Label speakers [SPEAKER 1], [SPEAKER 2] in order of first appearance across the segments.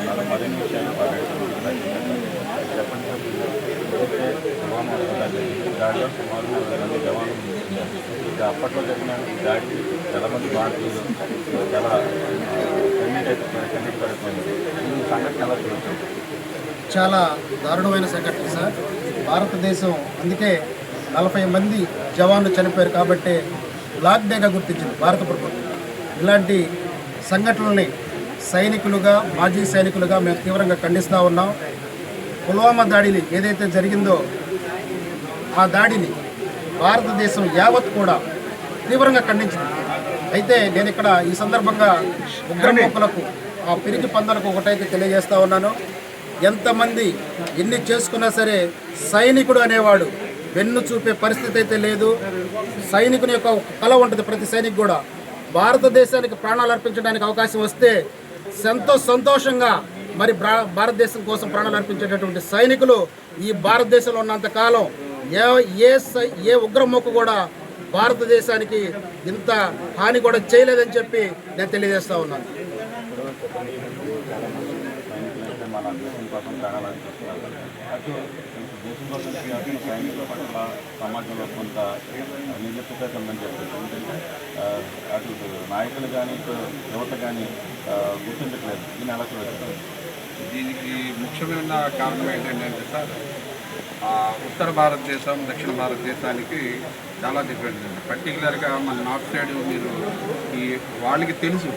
[SPEAKER 1] ఉన్నారు. మరిన్ని విషయాలు చెప్పండి సార్. ఏదైతే పుల్వామా దాడిలో సుమారు 2 మంది జవాన్లు మృతించారు. ఇది అప్పట్లో జరిగిన ఈ దాడికి చాలా మంది భారతీయులు చాలా కన్నీటిపడిపోయింది. ఈ సంఘటన ఎలా చూస్తుంది?
[SPEAKER 2] చాలా దారుణమైన సంఘటన సార్. భారతదేశం అందుకే 40 మంది జవాన్లు చనిపోయారు కాబట్టి బ్లాక్ డేగా గుర్తించింది భారత ప్రభుత్వం. ఇలాంటి సంఘటనల్ని సైనికులుగా, మాజీ సైనికులుగా మేము తీవ్రంగా ఖండిస్తూ ఉన్నాం. పుల్వామా దాడిని ఏదైతే జరిగిందో ఆ దాడిని భారతదేశం యావత్ కూడా తీవ్రంగా ఖండించింది. అయితే నేను ఇక్కడ ఈ సందర్భంగా ఉగ్రమూకలకు, ఆ పిరికి పందలకు ఒకటైతే తెలియజేస్తూ ఉన్నాను. ఎంతమంది ఎన్ని చేసుకున్నా సరే సైనికుడు అనేవాడు వెన్ను చూపే పరిస్థితి అయితే లేదు. సైనికుని యొక్క కళ ఉంటుంది ప్రతి సైనికు కూడా. భారతదేశానికి ప్రాణాలు అర్పించడానికి అవకాశం వస్తే ఎంతో సంతోషంగా మరి భారతదేశం కోసం ప్రాణాలు అర్పించేటటువంటి సైనికులు ఈ భారతదేశంలో ఉన్నంత కాలం ఏ ఉగ్రమూక కూడా భారతదేశానికి ఇంత హాని కూడా చేయలేదని చెప్పి నేను తెలియజేస్తా ఉన్నాను.
[SPEAKER 1] మన దేశం కోసం ప్రాణాలు అర్పిస్తున్నారు. అటు దేశం కోసం సైనికుల పట్ల సమాజంలో కొంత నిర్లిప్తత ఉందని చెప్పచ్చు. ఎందుకంటే అటు నాయకులు కానీ ఇటు యువత కానీ గుర్తించట్లేదు. దీన్ని ఎలా చూడవచ్చు?
[SPEAKER 3] దీనికి ముఖ్యమైన కారణం ఏంటంటే సార్, ఉత్తర భారతదేశం దక్షిణ భారతదేశానికి చాలా డిఫరెన్స్ ఉంది. పర్టికులర్గా మన నార్త్ సైడ్ మీరు వాళ్ళకి తెలుసు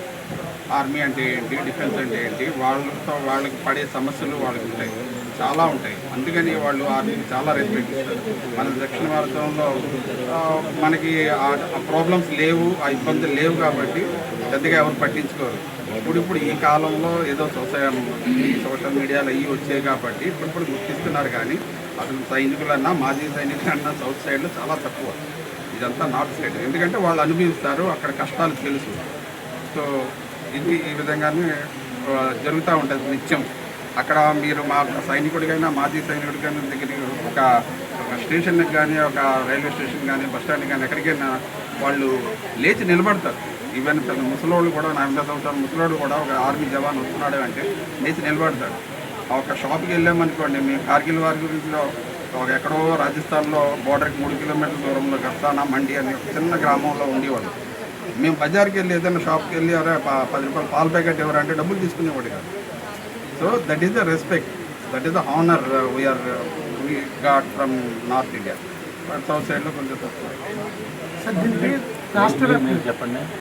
[SPEAKER 3] ఆర్మీ అంటే ఏంటి, డిఫెన్స్ అంటే ఏంటి, వాళ్ళకి పడే సమస్యలు వాళ్ళకి ఉంటాయి, చాలా ఉంటాయి. అందుకని వాళ్ళు ఆర్మీకి చాలా రెస్పెక్ట్ ఇస్తారు. మన దక్షిణ భారతంలో మనకి ఆ ప్రాబ్లమ్స్ లేవు, ఆ ఇబ్బందులు లేవు కాబట్టి పెద్దగా ఎవరు పట్టించుకోరు. ఇప్పుడు ఈ కాలంలో ఏదో సోషల్ మీడియాలో అవి వచ్చాయి కాబట్టి ఇప్పుడు గుర్తిస్తున్నారు. కానీ అసలు సైనికులన్నా, మాజీ సైనికులన్నా సౌత్ సైడ్లో చాలా తక్కువ. ఇదంతా నార్త్ సైడ్. ఎందుకంటే వాళ్ళు అనుభవిస్తారు, అక్కడ కష్టాలు తెలుసు. సో ఇది ఈ విధంగానే జరుగుతూ ఉంటుంది నిత్యం. అక్కడ మీరు మా సైనికుడికైనా, మాజీ సైనికుడికైనా దగ్గరికి ఒక స్టేషన్కి కానీ, ఒక రైల్వే స్టేషన్ కానీ, బస్ స్టాండ్ కానీ ఎక్కడికైనా వాళ్ళు లేచి నిలబడతారు. ఈవెన్ పెద్ద ముసలోళ్ళు కూడా, 40 సంవత్సరాల ముసలోడు కూడా ఒక ఆర్మీ జవాన్ వస్తున్నాడు అంటే లేచి నిలబడతాడు. ఒక షాప్కి వెళ్ళామనుకోండి, మేము కార్గిల్ వారి గురించిలో ఒక ఎక్కడో రాజస్థాన్లో బోర్డర్కి 3 కిలోమీటర్ల దూరంలో గస్తానా మండి అనే చిన్న గ్రామంలో ఉండేవాళ్ళు. మేము బజార్కి వెళ్ళి ఏదైనా షాప్కి వెళ్ళి 10 రూపాయలు పాల ప్యాకెట్ ఎవరంటే డబ్బులు తీసుకునేవాడు కాదు. So that is the respect, that is the honour we got from north India. But south సైడ్లో కొంచెం తక్కువ.
[SPEAKER 1] చెప్పండి.